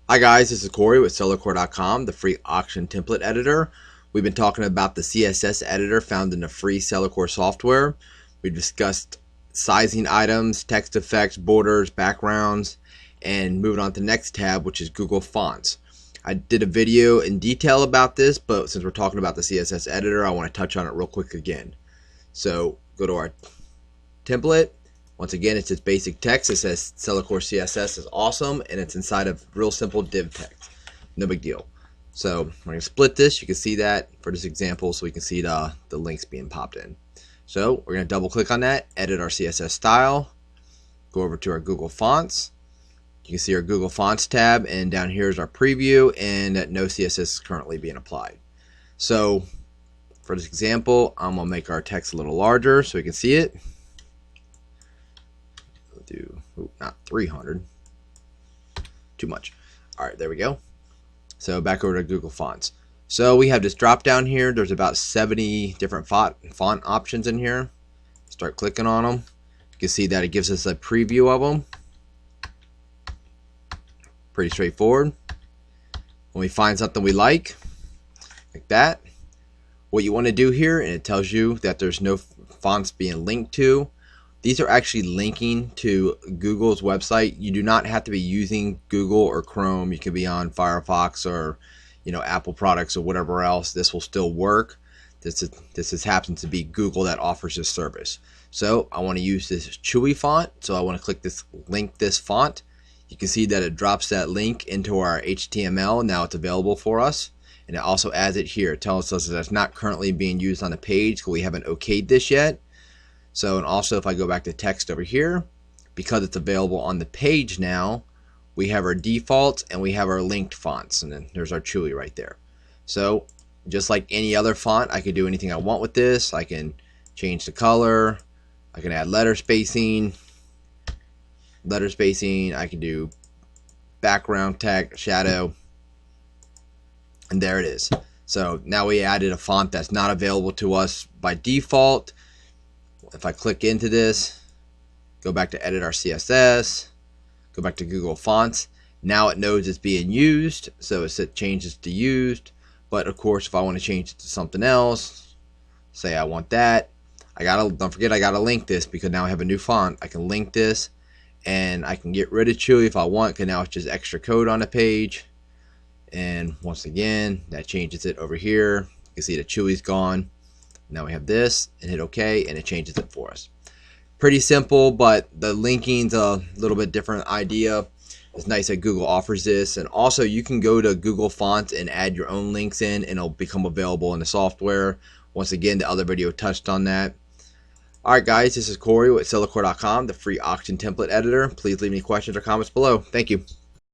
Hi guys, this is Corey with Sellercore.com, the free auction template editor. We've been talking about the CSS editor found in the free Sellercore software. We discussed sizing items, text effects, borders, backgrounds, and moving on to the next tab, which is Google Fonts. I did a video in detail about this, but since we're talking about the CSS editor, I want to touch on it real quick again. So go to our template. Once again, it's just basic text. It says Sellercore CSS is awesome, and it's inside of real simple div text. No big deal. So we're going to split this. You can see that for this example, so we can see the links being popped in. So we're going to double click on that, edit our CSS style, go over to our Google Fonts. You can see our Google Fonts tab, and down here is our preview, and no CSS is currently being applied. So for this example, I'm going to make our text a little larger so we can see it. Not 300, too much. All right, there we go. So back over to Google Fonts. So we have this drop down here. There's about 70 different font options in here. Start clicking on them. You can see that it gives us a preview of them. Pretty straightforward. When we find something we like that, what you want to do here, and it tells you that there's no fonts being linked to. These are actually linking to Google's website. You do not have to be using Google or Chrome. You can be on Firefox or Apple products or whatever else. This will still work. This just happens to be Google that offers this service. So I want to use this Chewy font. So I want to click this link this font. You can see that it drops that link into our HTML. Now it's available for us. And it also adds it here. It tells us that it's not currently being used on the page because we haven't okayed this yet. So, and also if I go back to text over here, because it's available on the page now, we have our defaults and we have our linked fonts, and then there's our Chewy right there. So just like any other font, I can do anything I want with this. I can change the color, I can add letter spacing, I can do background text, shadow, and there it is. So now we added a font that's not available to us by default. If I click into this, go back to edit our CSS, go back to Google Fonts, now it knows it's being used, so it changes to used. But of course, if I want to change it to something else, say I want that, don't forget I gotta link this, because now I have a new font. I can link this, and I can get rid of Chewy if I want, because now it's just extra code on the page. And once again, that changes it over here. You can see the Chewy's gone. Now we have this, and hit OK, and it changes it for us. Pretty simple, but the linking's a little bit different idea. It's nice that Google offers this, and also you can go to Google Fonts and add your own links in, and it'll become available in the software. Once again, the other video touched on that. Alright guys, this is Corey with Sellercore.com, the free auction template editor. Please leave any questions or comments below. Thank you.